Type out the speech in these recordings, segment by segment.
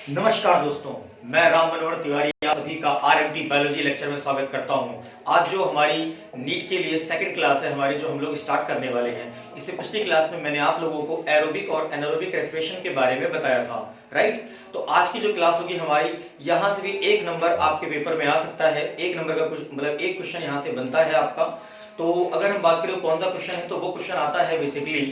नमस्कार दोस्तों, मैं राम मनोहर तिवारी आप सभी का आरएमपी बायोलॉजी लेक्चर में स्वागत करता हूं। आज जो हमारी नीट के लिए सेकंड क्लास है हमारी, जो हम लोग स्टार्ट करने वाले हैं, इससे पिछली क्लास में मैंने आप लोगों को एरोबिक और एनारोबिक रेस्पिरेशन के बारे में बताया था, राइट। तो आज की जो क्लास होगी हमारी, यहाँ से भी एक नंबर आपके पेपर में आ सकता है। एक नंबर का मतलब एक क्वेश्चन यहाँ से बनता है आपका। तो अगर हम बात करें कौन सा क्वेश्चन है, तो वो क्वेश्चन आता है बेसिकली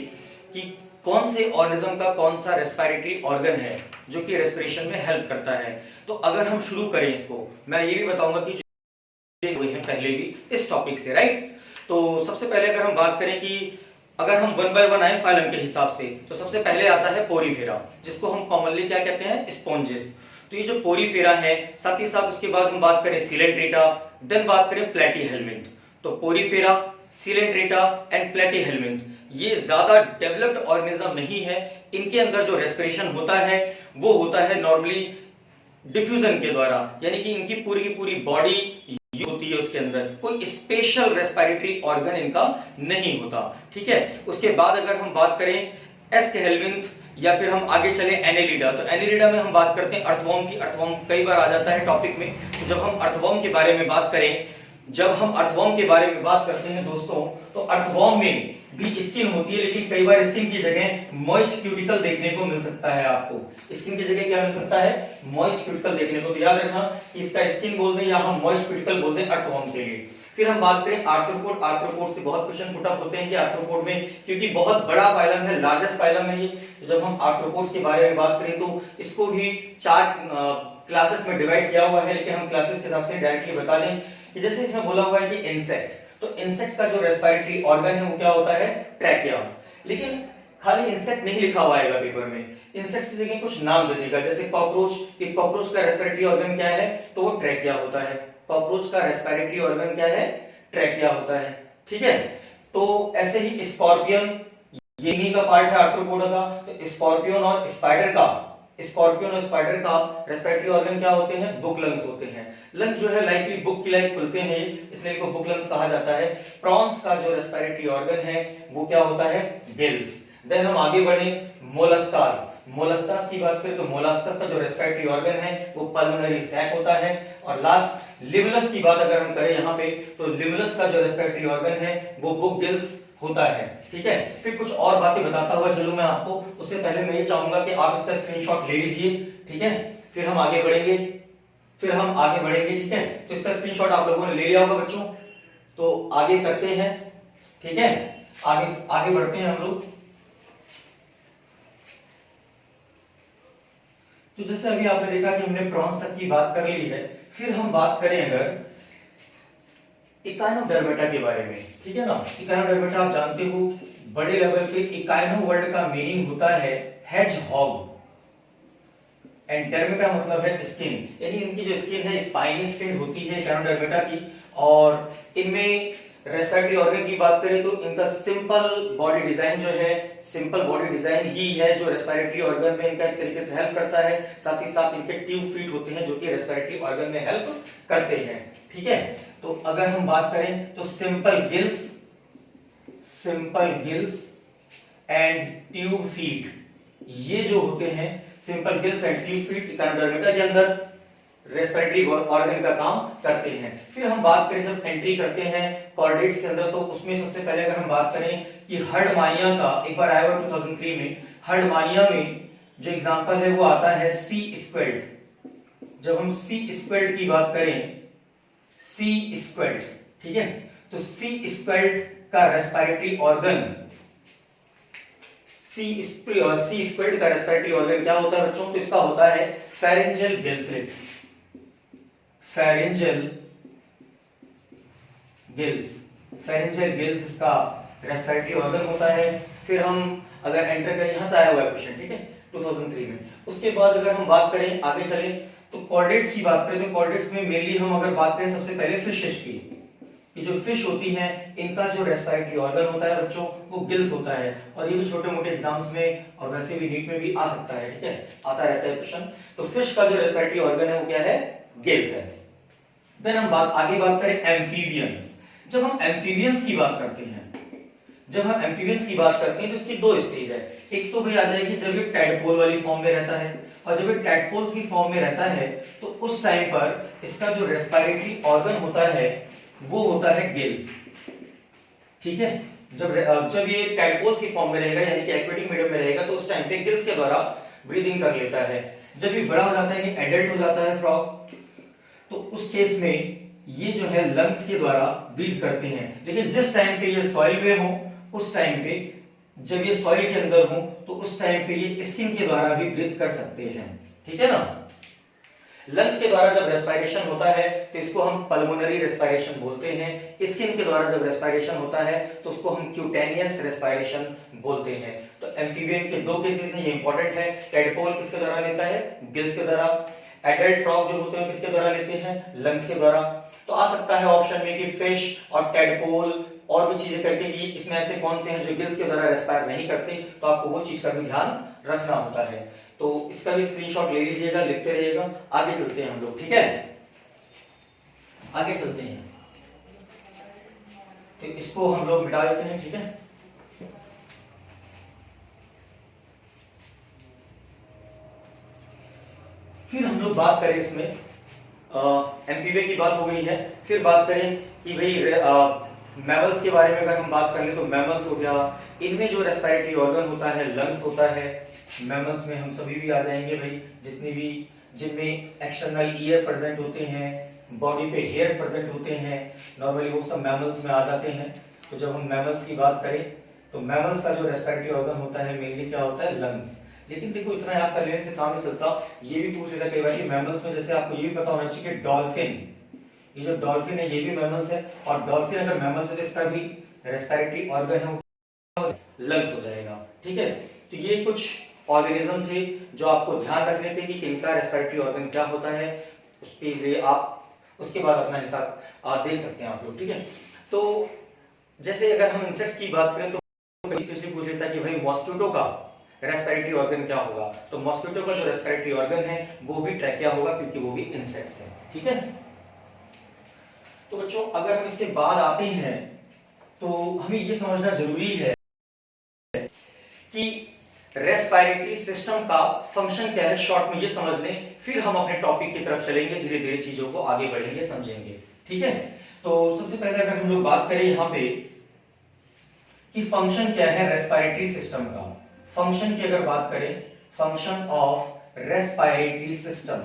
कि कौन से ऑर्गेनिज्म का कौन सा रेस्पिरेटरी ऑर्गन है जो कि रेस्पिरेशन में हेल्प करता है। तो अगर हम शुरू करें इसको, मैं ये भी बताऊंगा कि जो हुए हैं पहले भी इस टॉपिक से, राइट। तो सबसे पहले अगर हम बात करें कि अगर हम वन बाय वन आए फाइलम के हिसाब से, तो सबसे पहले आता है पोरीफेरा, जिसको हम कॉमनली क्या कहते हैं, स्पॉन्जेस। तो ये जो पोरीफेरा है, साथ ही साथ उसके बाद हम बात करें सिलेंट्रेटा, देन बात करें प्लेटीहेलमिंथ। तो पोरीफेरा, सिलेंट्रेटा एंड प्लेटीहेलमिंथ ये ज्यादा डेवलप्ड ऑर्गेनिज्म नहीं है। इनके अंदर जो रेस्पिरेशन होता है वो होता है नॉर्मली डिफ्यूजन के द्वारा, यानी कि इनकी पूरी की पूरी बॉडी होती है, उसके अंदर कोई स्पेशल रेस्पिरेटरी ऑर्गन इनका नहीं होता, ठीक है। उसके बाद अगर हम बात करें एस्केहेलमिंथ या फिर हम आगे चले एनेलिडा, तो एनेलिडा में हम बात करते हैं अर्थवर्म की। अर्थवर्म कई बार आ जाता है टॉपिक में। तो जब हम अर्थवर्म के बारे में बात करें, जब हम अर्थवर्म के बारे में बात करते हैं दोस्तों, तो अर्थवर्म में भी स्किन होती है, लेकिन कई बार स्किन की जगह मॉइस्ट क्यूटिकल देखने को मिल सकता है। आपको स्किन की जगह क्या मिल सकता है, मॉइस्ट क्यूटिकल देखने को। तो याद रखना कि इसका स्किन बोल दें या हम मॉइस्ट क्यूटिकल बोल दें अर्थवर्म के लिए। फिर हम बात करें आर्थ्रोपोड। आर्थ्रोपोड से बहुत क्वेश्चन पुट अप होते हैं कि आर्थ्रोपोड में, क्योंकि बहुत बड़ा फाइलम है, लार्जेस्ट फाइलम है ये, तो जब हम आर्थ्रोपोड्स के बारे में बात करें तो इसको भी 4 क्लासेस में डिवाइड किया हुआ है। लेकिन हम क्लासेस के हिसाब से डायरेक्टली बता दें कि जैसे इसमें बोला हुआ है कि इंसेक्ट, तो इंसेक्ट का जो रेस्पिरेटरी ऑर्गन है वो क्या होता है, ट्रैकिया। लेकिन खाली इंसेक्ट नहीं लिखा हुआ आएगा पेपर में, इंसेक्ट की जगह कुछ नाम दे देगा, जैसे कॉकरोच, कि कॉकरोच का रेस्पिरेटरी ऑर्गन क्या है, तो वो ट्रैकिया होता है। कॉकरोच का रेस्पिरेटरी ऑर्गन क्या है, ट्रैकिया होता है, ठीक है। तो ऐसे ही स्कॉर्पियन, ये इन्हीं का पार्ट है आर्थ्रोपोडा का। तो स्कॉर्पियन और स्पाइडर का, स्कॉर्पियन और स्पाइडर का रेस्पिरेटरी ऑर्गन क्या होते हैं, बुक लंग्स होते हैं। लंग्स जो है लाइकली बुक की लाइक खुलते हैं, इसलिए इसको बुक लंग्स कहा जाता है। प्रॉन्स का जो रेस्पिरेटरी ऑर्गन है वो क्या होता है, गिल्स। देन हम आगे बढ़े, मोलस्कास। मोलस्कास की बात करें तो मोलस्कस का जो रेस्पिरेटरी ऑर्गन है वो पल्मोनरी सैक होता है। और लास्ट लिमुलस की बात अगर हम करें यहाँ पे, तो लिमुलस का जो रेस्पिरेटरी ऑर्गन है वो बुक गिल्स होता है, ठीक है। फिर कुछ और बातें बताता हुआ चलूं मैं आपको, उससे पहले मैं ये चाहूंगा कि आप इसका स्क्रीनशॉट ले लीजिए, ठीक है। फिर हम आगे बढ़ेंगे, ठीक है। तो इसका स्क्रीनशॉट आप लोगों ने ले लिया होगा बच्चों, तो आगे करते हैं, ठीक है। आगे बढ़ते हैं हम लोग। तो जैसे अभी आपने देखा कि हमने प्रॉन्स तक की बात कर ली है। फिर हम बात करें अगर इकाइनोडर्मेटा के बारे में, ठीक है ना। इकाइनोडर्मेटा आप जानते हो, बड़े लेवल पे इकाइनो वर्ड का मीनिंग होता है हेजहॉग, एंड डर्मेटा मतलब है स्किन, यानी इनकी जो स्किन है स्पाइनी स्किन होती है इकाइनोडर्मेटा की। और इनमें रेस्पिरेटरी ऑर्गन की बात करें तो इनका सिंपल बॉडी डिजाइन जो है, सिंपल बॉडी डिजाइन ही है जो रेस्पिरेटरी ऑर्गन में इनका एक तरीके से हेल्प करता है। साथ ही साथ इनके ट्यूब फीट होते हैं जो कि रेस्पिरेटरी ऑर्गन में हेल्प करते हैं, ठीक है। तो अगर हम बात करें तो simple gills and tube feet, ये जो होते हैं simple gills and tube feet Echinodermata के अंदर रेस्पिरेटरी ऑर्गन का काम करते हैं। फिर हम बात करें जब एंट्री करते हैं कॉर्डेट्स के अंदर, तो उसमें सबसे पहले अगर हम बात करें कि हर्डमानिया का, एक बार आया हुआ 2003 में, हर्डमानिया में जो एग्जांपल है वो आता है सी स्क्वेल्ड। जब हम सी स्क्वेल्ड की बात करें, सी स्क्वेल्ड, ठीक है, तो सी स्क्वेल्ड का रेस्पिरेटरी ऑर्गन, सी स्क्वेल्ड का रेस्पिरेटरी ऑर्गन क्या होता है बच्चों, तो इसका होता है फेरेंजियल गिल्स। फेरेंजियल गिल्स इसका रेस्पिरेटरी ऑर्गन होता है। फिर हम अगर एंटर करें, यहां से आया हुआ है क्वेश्चन, ठीक है, 2003 में। उसके बाद अगर हम बात करें, आगे चले तो कॉर्डेट्स की बात करें, तो कॉर्डेट्स में मेनली हम अगर बात करें सबसे पहले फिशेस की, ये जो फिश होती हैं इनका जो रेस्पिरेटरी ऑर्गन होता है बच्चों वो गिल्स होता है। और ये भी छोटे मोटे एग्जाम्स में और वैसे भी नीट में भी आ सकता है, ठीक है, आता रहता है क्वेश्चन। तो फिश का जो रेस्पिरेटरी ऑर्गन है वो क्या है, गिल्स है। देन हम आगे बात करें एम्फीबियंस। जब हम एम्फीबियंस की बात करते हैं जब हम एम्फीबियंस की बात करते हैं तो इसकी दो स्टेज है। एक तो भाई आ जाएगी जब ये टैडपोल वाली फॉर्म में रहता है, और जब ये टैडपोल्स की फॉर्म में रहता है तो उस टाइम पर इसका जो रेस्पिरेटरी ऑर्गन होता है वो होता है गिल्स। ठीक है, जब ये टैडपोल्स की फॉर्म में रहेगा यानी कि एक्वेटिक मीडियम में रहेगा तो उस टाइम पे गिल्स के द्वारा ब्रीदिंग कर लेता है। जब ये बड़ा हो जाता है यानी एडल्ट हो जाता है फ्रॉग, तो उस केस में ये जो है लंग्स के द्वारा ब्रीथ करते हैं। लेकिन जिस टाइम पे ये सॉइल में हो उस टाइम पे, जब ये सॉइल के अंदर हो तो उस टाइम पे ये स्किन के द्वारा भी ब्रीथ कर सकते हैं। ठीक है ना। लंग्स के द्वारा जब रेस्पिरेशन होता है तो इसको हम पल्मोनरी रेस्पिरेशन बोलते हैं। स्किन के द्वारा जब रेस्पिरेशन होता है तो उसको हम क्यूटेनियस रेस्पिरेशन बोलते हैं। तो एम्फीबियन के दो केसेस हैं, ये इंपॉर्टेंट है। टैडपोल किसके द्वारा लेता है? गिल्स के द्वारा। एडल्ट फ्रॉग जो होते हैं किसके द्वारा लेते हैं? लंग्स के द्वारा। तो आ सकता है ऑप्शन में कि फिश और टैडपोल और भी चीजें करके कि इसमें ऐसे कौन से हैं जो गिल्स के द्वारा रेस्पायर नहीं करते, तो आपको वो चीज का भी ध्यान रखना होता है। तो इसका भी स्क्रीनशॉट ले लीजिएगा, लिखते रहिएगा। आगे चलते हैं हम लोग, ठीक है, आगे चलते हैं। तो इसको हम लोग मिटा देते हैं, ठीक है। फिर हम लोग बात करें इसमें एम्फीबिया की बात हो गई है। फिर बात करें कि भाई मैमल्स के बारे में अगर हम बात कर ले तो मैमल्स हो गया, इनमें जो रेस्पिरेटरी ऑर्गन होता है लंग्स होता है। मैमल्स में हम सभी भी आ जाएंगे भाई, जितने भी जिनमें एक्सटर्नल ईयर प्रेजेंट होते हैं, बॉडी पे हेयर्स प्रेजेंट होते हैं, नॉर्मली वो सब मैमल्स में आ जाते हैं। तो जब हम मैमल्स की बात करें तो मैमल्स का जो रेस्पिरेटरी ऑर्गन होता है मेनली क्या होता है? लंग्स। लेकिन देखो इतना याद कर लेने से काम नहीं चलता, ये भी पूछ लेता है कई बार कि मैमल्स में, जैसे आपको ये भी पता होना चाहिए कि डॉल्फिन, ये जो डॉल्फिन है ये भी मैमल्स है, और डॉल्फिन अगर मैमल्स है तो इसका भी रेस्पिरेटरी ऑर्गन है लंग्स हो जाएगा। ठीक है, तो ये कुछ ऑर्गेनिज्म थे जो आपको ध्यान रखने थे कि इनका रेस्पिरेटरी ऑर्गन क्या होता है, उसके लिए आप उसके बाद अपना हिसाब देख सकते हैं आप लोग। ठीक है, तो जैसे अगर हम इंसेक्ट्स की बात करें तो स्पेशली पूछ लेता है कि भाई मॉस्किटो का रेस्पिरेटरी ऑर्गन क्या होगा। तो मॉस्किटो का जो रेस्पिरेटरी ऑर्गन है वो भी ट्रैकिया होगा क्योंकि वो भी इंसेक्ट्स है। ठीक है, तो बच्चों अगर हम इसके बाद आते हैं तो हमें ये समझना जरूरी है कि रेस्पिरेटरी सिस्टम का फंक्शन क्या है, शॉर्ट में ये समझ लें, फिर हम अपने टॉपिक की तरफ चलेंगे, धीरे धीरे चीजों को आगे बढ़ेंगे, समझेंगे। ठीक है, तो सबसे पहले अगर हम लोग बात करें यहां पे कि फंक्शन क्या है रेस्पिरेटरी सिस्टम का, फंक्शन की अगर बात करें, function of respiratory system,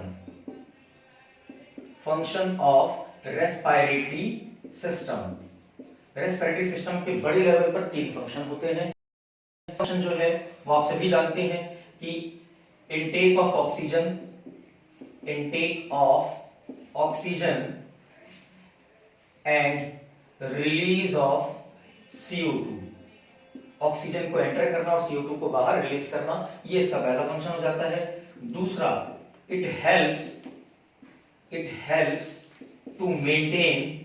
function of respiratory system. Respiratory system के बड़े लेवल पर तीन फंक्शन होते हैं। फंक्शन जो है वो आप सभी जानते हैं कि intake of oxygen, intake of oxygen and release of CO2। Oxygen को एंटर करना और CO2 को बाहर रिलीज करना, ये इसका पहला फंक्शन हो जाता है। दूसरा, it helps to maintain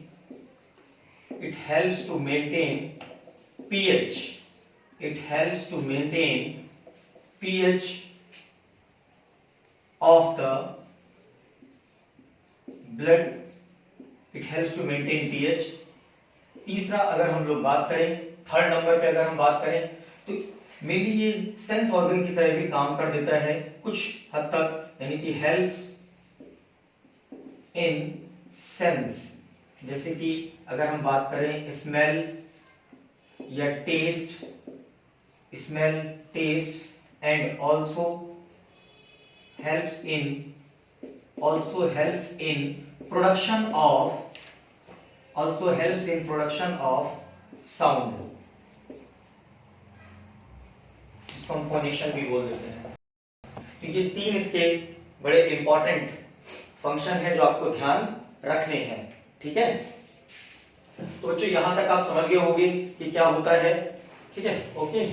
pH, it helps to maintain pH of the blood, it helps to maintain pH। तीसरा अगर हम लोग बात करें, थर्ड नंबर पे अगर हम बात करें तो मेनली ये सेंस ऑर्गन की तरह भी काम कर देता है कुछ हद तक, यानी कि हेल्प्स इन सेंस। जैसे कि अगर हम बात करें स्मेल या taste, smell, taste, and also helps in production of sound, जिसको हम फोनेशन भी बोल देते हैं। तो ये तीन इसके बड़े इंपॉर्टेंट फंक्शन है जो आपको ध्यान रखने हैं। ठीक है, तो बच्चों यहां तक आप समझ गए होंगे कि क्या होता है। ठीक है, ओके।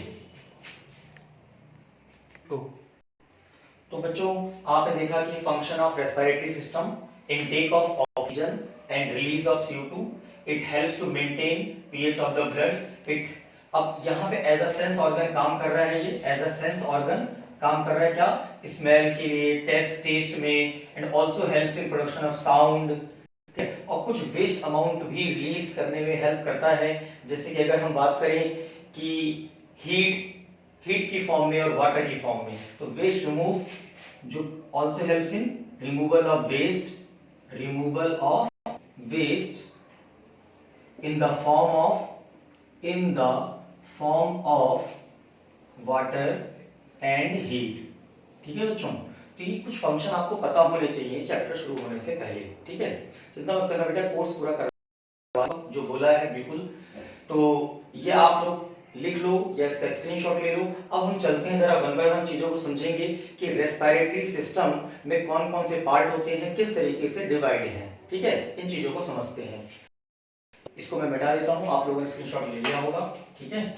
तो बच्चों आपने देखा कि function of respiratory system, intake of oxygen and release of CO2, it helps to maintain pH of the blood. It अब यहाँ पे एज अ सेंस ऑर्गन काम कर रहा है, ये एज अ सेंस ऑर्गन काम कर रहा है, क्या? स्मेल के लिए, टेस्ट में, and also helps in production of sound, और कुछ वेस्ट अमाउंट भी रिलीज करने में हेल्प करता है। जैसे कि अगर हम बात करें कि हीट की फॉर्म में और वाटर की फॉर्म में। तो वेस्ट रिमूव जो also helps in removal of waste in the form of water and heat. ठीक है बच्चों, तो ये कुछ फंक्शन आपको पता होने चाहिए चैप्टर शुरू होने से पहले। ठीक है, चिंता मत करना बेटा, कोर्स पूरा कर जो बोला है बिल्कुल। तो ये आप लोग लिख लो या इसका स्क्रीनशॉट ले लो। अब हम चलते हैं जरा वन बाय वन चीजों को समझेंगे कि रेस्पिरेटरी सिस्टम में कौन कौन से पार्ट होते हैं, किस तरीके से डिवाइड हैं। ठीक है, इन चीजों को समझते हैं। इसको मैं मिटा देता हूं, आप लोगों ने स्क्रीनशॉट ले लिया होगा। ठीक है,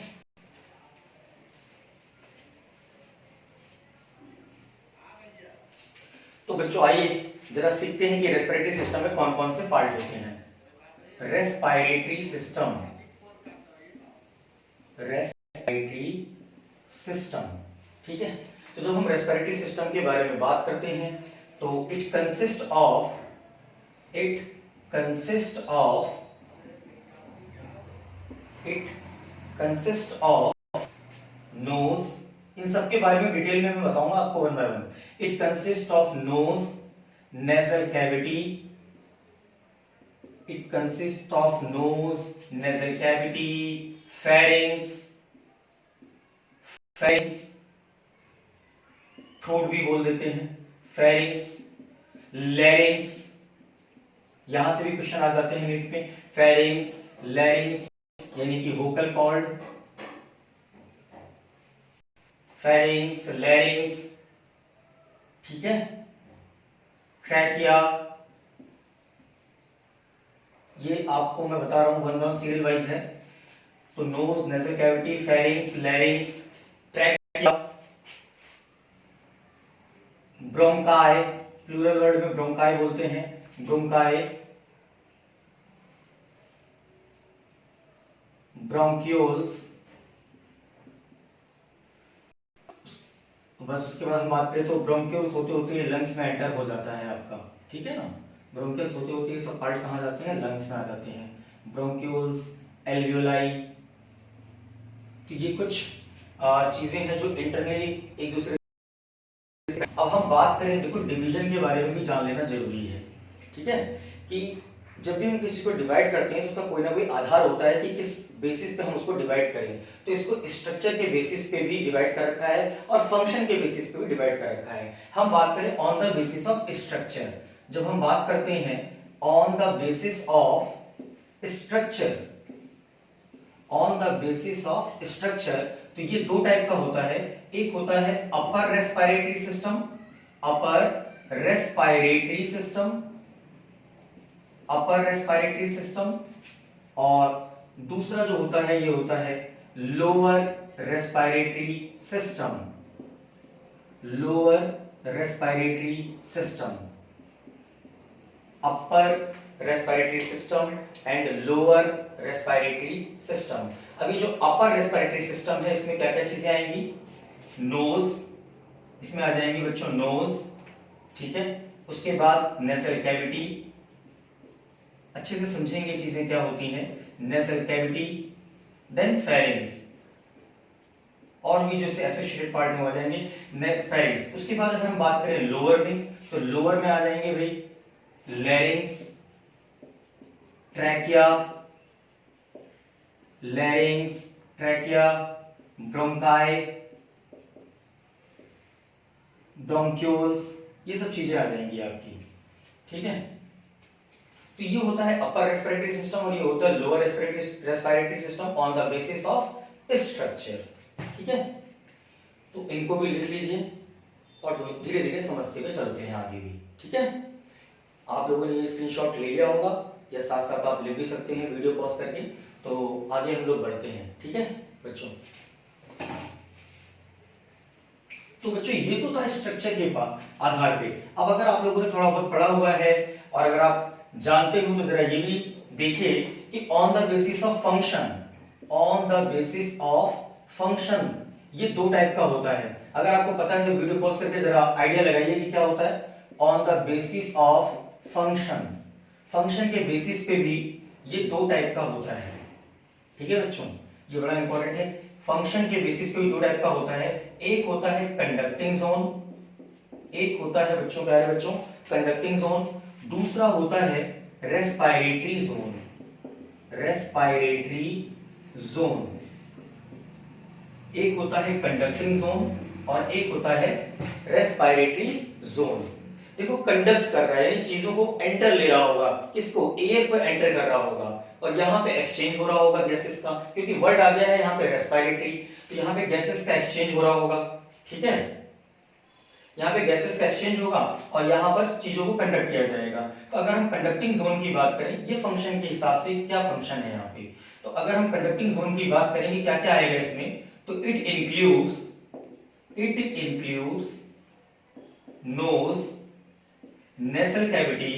तो बच्चों आइए जरा सीखते हैं कि रेस्पिरेटरी सिस्टम में कौन कौन से पार्ट होते हैं। रेस्पिरेटरी सिस्टम, ठीक है। तो जब हम रेस्पिरेटरी सिस्टम के बारे में बात करते हैं तो इट कंसिस्ट ऑफ नोज। इन सब के बारे में डिटेल में मैं बताऊंगा आपको one by one. It consist of nose, nasal cavity, pharynx, throat भी बोल देते हैं, फेरिंग्स, लैरिंग्स, यहां से भी क्वेश्चन आ जाते हैं नीट में। फेरिंग्स, लैरिंग्स यानी कि वोकल कॉर्ड, फेरिंग्स, लैरिंग्स, ठीक है। ट्रैकिया, ये आपको मैं बता रहा हूं वन बाय सीरियल वाइज है। तो nose, nasal cavity, pharynx, larynx, trachea, bronchi, plural word में ब्रोंकाई बोलते हैं, ब्रोंकाई, ब्रोंक्यूल्स। बस उसके बाद हम बात करें तो ब्रोंक्यूल्स होते होते लंग्स में एंटर हो जाता है आपका, ठीक है ना। ब्रोंक्यूल्स होते होते सब पार्ट कहाँ जाते हैं, लंग्स में आ जाते हैं। ब्रोंक्यूल्स, एल्वियोलाई, तो ये कुछ चीजें हैं जो इंटरनली एक दूसरे। अब हम बात करें, देखो डिवीजन के बारे में भी जान लेना जरूरी है, ठीक है। कि जब भी हम किसी को डिवाइड करते हैं तो उसका कोई ना कोई आधार होता है कि किस बेसिस पे हम उसको डिवाइड करें। तो इसको स्ट्रक्चर के बेसिस पे भी डिवाइड कर रखा है और फंक्शन के बेसिस पे भी डिवाइड कर रखा है। हम बात करें on the basis of structure. जब हम बात करते हैं on the basis of structure, तो ये दो टाइप का होता है। एक होता है अपर रेस्पिरेटरी सिस्टम, और दूसरा जो होता है ये होता है lower respiratory system, upper respiratory system and lower respiratory system. अभी जो अपर रेस्पिरेटरी सिस्टम है इसमें क्या क्या चीजें आएंगी, नोज, इसमें आ जाएंगी बच्चों नोज, ठीक है। उसके बाद नेजल कैविटी, अच्छे से समझेंगे चीजें क्या होती हैं। नेजल कैविटी, देन फेरिंग्स, और भी जो एसोसिएटेड पार्ट में आ जाएंगे फेरिंग्स। उसके बाद अगर हम बात करें लोअर में, तो लोअर में आ जाएंगे भाई लैरिंग्स, ट्रैकिया, ब्रोंकाई, ब्रोंक्यूल्स, ये सब चीजें आ जाएंगी आपकी, ठीक है। तो ये होता है अपर रेस्पिरेटरी सिस्टम और ये होता है lower respiratory system on the basis of structure, ठीक है। तो इनको भी लिख लीजिए और धीरे धीरे समझते हुए चलते हैं आगे भी, ठीक है। आप लोगों ने ये स्क्रीनशॉट ले लिया होगा या साथ साथ आप ले भी सकते हैं वीडियो पॉज करके। तो आगे हम लोग बढ़ते हैं, ठीक है बच्चों। तो बच्चों ये तो था स्ट्रक्चर के आधार पे। अब अगर आप लोगों ने थोड़ा बहुत पढ़ा हुआ है और अगर आप जानते हो तो जरा ये भी देखिए कि on the basis of function, ये दो टाइप का होता है। अगर आपको पता है तो वीडियो पॉज करके जरा आइडिया लगाइए कि क्या होता है on the basis of function के बेसिस पे भी ये दो टाइप का होता है, ठीक है बच्चों। ये बड़ा इंपॉर्टेंट है फंक्शन के बेसिस पे दो टाइप का होता है, एक होता है कंडक्टिंग जोन, एक होता है बच्चों, प्यारे बच्चों, कंडक्टिंग जोन, दूसरा होता है रेस्पिरेटरी जोन, रेस्पिरेटरी जोन। एक होता है कंडक्टिंग जोन और एक होता है रेस्पिरेटरी जोन। देखो कंडक्ट कर रहा है यानी चीजों को एंटर ले रहा होगा, किसको, एयर को एंटर कर रहा होगा, और यहाँ पे एक्सचेंज हो रहा होगा गैसेस का, क्योंकि वर्ड आ गया है यहाँ पे रेस्पिरेटरी, तो यहाँ पे गैसेस का एक्सचेंज हो रहा होगा। ठीक है, यहाँ पे गैसेस का एक्सचेंज होगा और यहाँ पर चीजों को कंडक्ट किया जाएगा। तो अगर हम कंडक्टिंग जोन की बात करें, ये फंक्शन के हिसाब से क्या फंक्शन है यहाँ पे, तो अगर हम कंडक्टिंग जोन की बात करेंगे क्या क्या आएगा इसमें, तो it includes nose, nasal cavity,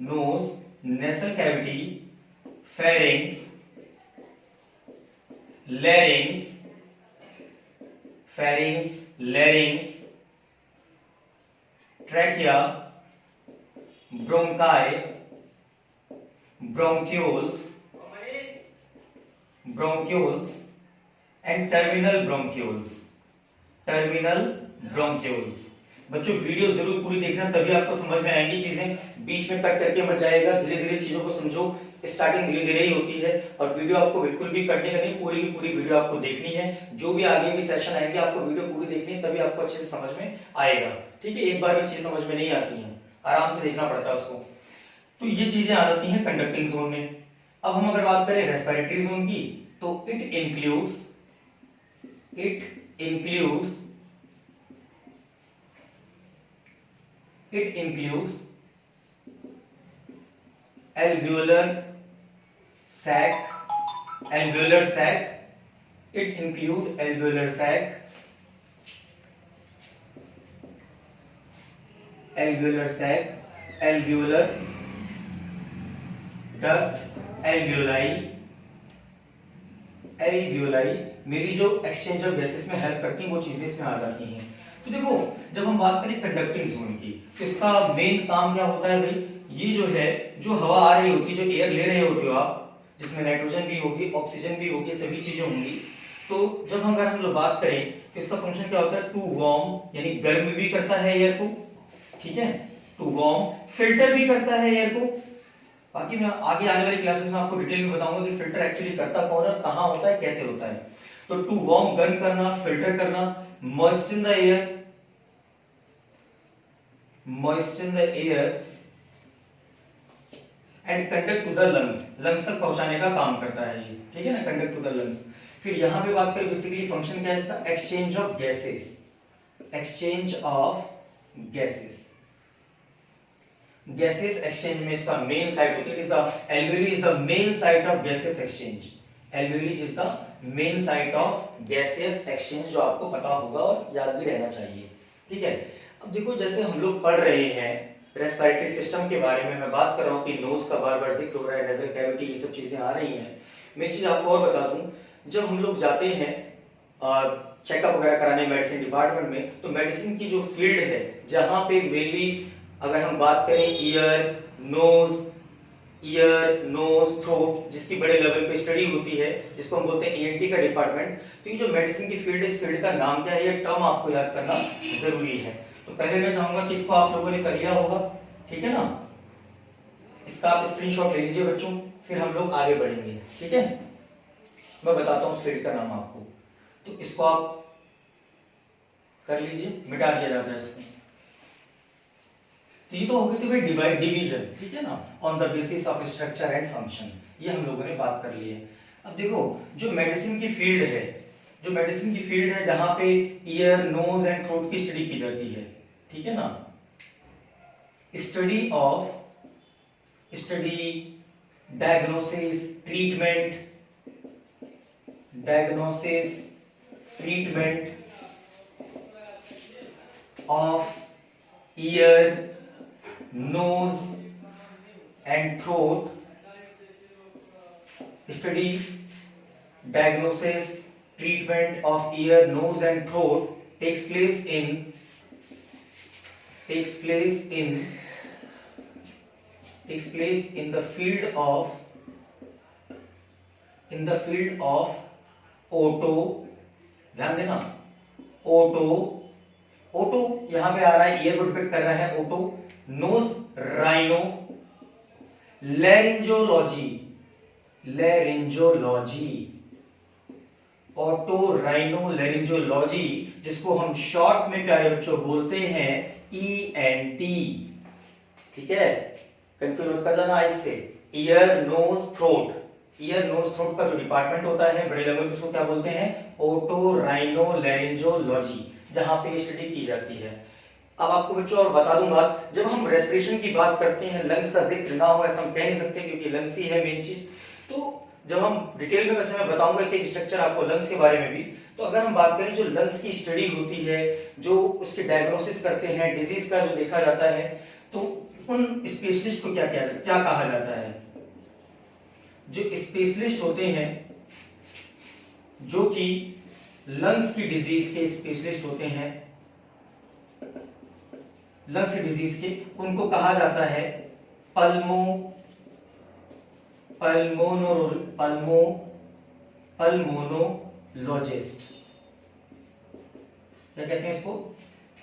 nose, nasal cavity, pharynx, larynx, trachea, bronchi, bronchioles and terminal bronchioles. बच्चों वीडियो जरूर पूरी देखना, तभी आपको समझ में आएंगी चीजें, बीच में कट करके मत जाएगा, धीरे धीरे चीजों को समझो, स्टार्टिंग धीरे धीरे ही होती है, और वीडियो आपको बिल्कुल भी कट नहीं करनी, पूरी की पूरी वीडियो आपको देखनी है। जो भी आगे भी सेशन आएंगे आपको वीडियो पूरी देखनी है, तभी आपको अच्छे से समझ में आएगा। ठीक है, एक बार भी चीज समझ में नहीं आती है, आराम से देखना पड़ता है उसको। तो ये चीजें आ जाती हैं कंडक्टिंग जोन में। अब हम अगर बात करें रेस्पिरेटरी जोन की, तो it includes alveolar sac, alveolar sac, alveolar duct, alveoli, मेरी जो एक्सचेंज ऑफ गैसेस में हेल्प करती हैं वो चीजें इसमें आ जाती हैं। तो देखो जब हम बात करें कंडक्टिंग जोन की, तो इसका मेन काम क्या होता है भाई, ये जो है, जो हवा आ रही होती है, जो एयर ले रहे होते हो आप, जिसमें नाइट्रोजन भी होगी, ऑक्सीजन भी होगी, सभी चीजें होंगी, तो जब अगर हम लोग बात करें तो इसका फंक्शन क्या होता है, टू वार्म यानी गर्म भी करता है एयर को, ठीक है, टू वार्म, फिल्टर भी करता है एयर को। बाकी मैं आगे आने वाली क्लासेस में आपको डिटेल में बताऊंगा कि फिल्टर एक्चुअली करता कौन है, कहां होता है, कैसे होता है। तो टू वार्म, गर्म करना, फिल्टर करना, moisten the air and conduct to the lungs तक पहुंचाने का काम करता है ये, ठीक है ना, कंडक्ट टू द लंग्स। फिर यहां पे बात करें बेसिकली फंक्शन क्या है इसका, एक्सचेंज ऑफ गैसेस एक्सचेंज में इसका मेन साइट होती है, alveoli is the main site of gaseous exchange, alveoli is the main site of gaseous exchange, जो आपको पता होगा और याद भी रहना चाहिए। ठीक है, अब देखो जैसे हम लोग पढ़ रहे हैं रेस्पिरेटरी सिस्टम के बारे में, मैं बात कर रहा हूँ कि नोज का बार बार जिक्र हो रहा है, नेजल कैविटी, ये सब चीजें आ रही हैं। मैं चीज आपको और बता दूं, जब हम लोग जाते हैं चेकअप वगैरह कराने मेडिसिन डिपार्टमेंट में, तो मेडिसिन की जो फील्ड है, जहां पे मेनली अगर हम बात करें ईयर नोज थ्रोट, जिसकी बड़े लेवल पे स्टडी होती है, जिसको हम बोलते हैं ईएनटी का डिपार्टमेंट, तो ये जो मेडिसिन की फील्ड है, इस फील्ड का नाम क्या है, ये टर्म आपको याद करना जरूरी है। तो पहले मैं चाहूंगा कि इसको आप लोगों ने कर लिया होगा, ठीक है ना, इसका आप स्क्रीनशॉट ले लीजिए बच्चों, फिर हम लोग आगे बढ़ेंगे। ठीक है, मैं बताता हूँ उस फील्ड का नाम आपको, तो इसको आप कर लीजिए, मिटा दिया जाता है इसको। तो ये तो हो गई थी भाई डिवीजन, ठीक है ना, on the basis of structure and function, ये हम लोगों ने बात कर ली है। अब देखो जो मेडिसिन की फील्ड है, जहां पे ईयर नोज एंड थ्रोट की स्टडी की जाती है, ठीक है ना, study diagnosis treatment of year nose and throat, study diagnosis treatment of ear nose and throat takes place in the field of in the field of oto, ध्यान देना, auto, auto यहां पे आ रहा है, ईयर को डिपेक्ट कर रहा है, oto nose rhinolaryngology, laryngology, otorhinolaryngology, जिसको हम शॉर्ट में प्यारे बच्चों बोलते हैं ENT। ठीक है, कंफ्यूज मत कर जाना इससे। Ear nose throat, ear nose throat का जो डिपार्टमेंट होता है बड़े लेवल पे उसको क्या बोलते हैं, ओटो राइनो लैरिंजोलॉजी, जहां पे स्टडी की जाती है। अब आपको बच्चों और बता दूंगा, जब हम रेस्पिरेशन की बात करते हैं, लंग्स का जिक्र ना हो ऐसा हम कह नहीं सकते, क्योंकि लंग्स ही है मेन चीज। तो जब हम डिटेल में, वैसे मैं बताऊंगा कि स्ट्रक्चर आपको लंग्स के बारे में भी। तो अगर हम बात करें जो लंग्स की स्टडी होती है, जो उसकी डायग्नोसिस करते हैं, डिजीज का जो देखा जाता है, तो उन स्पेशलिस्ट को क्या कहा जाता है, जो स्पेशलिस्ट होते हैं, जो कि लंग्स की डिजीज के स्पेशलिस्ट होते हैं, लंग्स डिजीज के, उनको कहा जाता है पल्मोनोलॉजिस्ट। क्या कहते हैं इसको,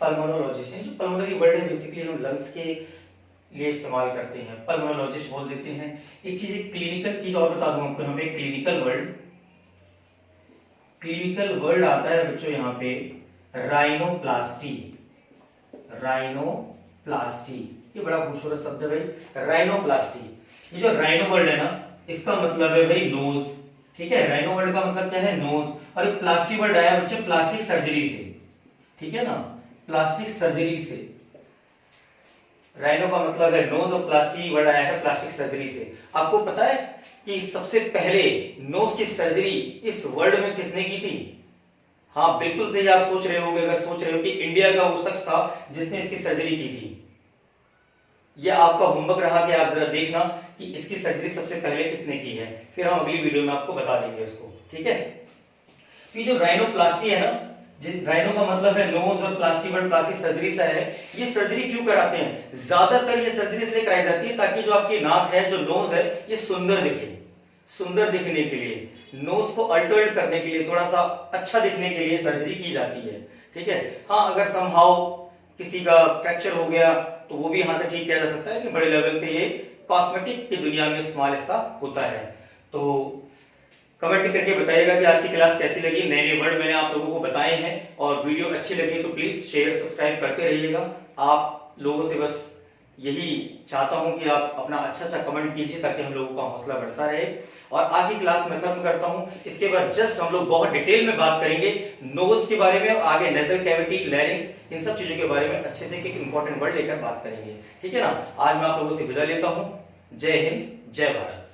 पल्मोनोलॉजिस्ट। जो पल्मोनरी वर्ड है बेसिकली हम लंग्स के लिए इस्तेमाल करते हैं, पल्मोनोलॉजिस्ट बोल देते हैं। एक चीज, एक क्लिनिकल चीज और बता दूं आपको, यहाँ पे क्लिनिकल वर्ड आता है बच्चों यहाँ पे राइनोप्लास्टी, राइनोप्लास्टी, ये बड़ा खूबसूरत शब्द है भाई, राइनोप्लास्टी। ये जो राइनो वर्ड है ना, इसका मतलब है भाई नोज। ठीक है, राइनो वर्ड का मतलब क्या है, नोज। और ये प्लास्टिक वर्ड आया बच्चे प्लास्टिक सर्जरी से, ठीक है ना, प्लास्टिक सर्जरी से। राइनो का मतलब है नोज और प्लास्टिक वर्ड आया है प्लास्टिक सर्जरी से। आपको पता है कि सबसे पहले नोज की सर्जरी इस वर्ल्ड में किसने की थी? हाँ बिल्कुल सही आप सोच रहे होंगे, अगर सोच रहे हो कि इंडिया का वो शख्स था जिसने इसकी सर्जरी की थी। यह आपका होमवर्क रहा कि आप जरा देखना कि इसकी सर्जरी सबसे पहले किसने की है, फिर हम अगली वीडियो में आपको बता देंगे उसको। ठीक है, ये जो राइनोप्लास्टी है ना, राइनो का मतलब है नोज और प्लास्टी वर्ड प्लास्टिक सर्जरी से है। ये सर्जरी क्यों कराते हैं? ज्यादातर ये सर्जरी इसलिए कराई जाती है ताकि जो आपकी नाक है, जो नोज है, ये सुंदर दिखे। सुंदर दिखने के लिए, नोज को अल्टर्ड करने के लिए, थोड़ा सा अच्छा दिखने के लिए सर्जरी की जाती है। ठीक है, हाँ अगर समहाउ किसी का फ्रैक्चर हो गया तो वो भी यहां से ठीक किया जा सकता है कि बड़े लेवल पे ये कॉस्मेटिक की दुनिया में इस्तेमाल इसका होता है। तो कमेंट करके बताइएगा कि आज की क्लास कैसी लगी, नए नए वर्ड मैंने आप लोगों को बताए हैं, और वीडियो अच्छी लगी तो प्लीज शेयर सब्सक्राइब करते रहिएगा। आप लोगों से बस यही चाहता हूं कि आप अपना अच्छा कमेंट कीजिए ताकि हम लोगों का हौसला बढ़ता रहे। और आज की क्लास मैं खत्म करता हूं, इसके बाद जस्ट हम लोग बहुत डिटेल में बात करेंगे नोज के बारे में, और आगे नेजल कैविटी, लैरिंक्स, इन सब चीजों के बारे में अच्छे से एक इंपॉर्टेंट वर्ड लेकर बात करेंगे। ठीक है ना, आज मैं आप लोगों से विदा लेता हूं। जय हिंद, जय भारत।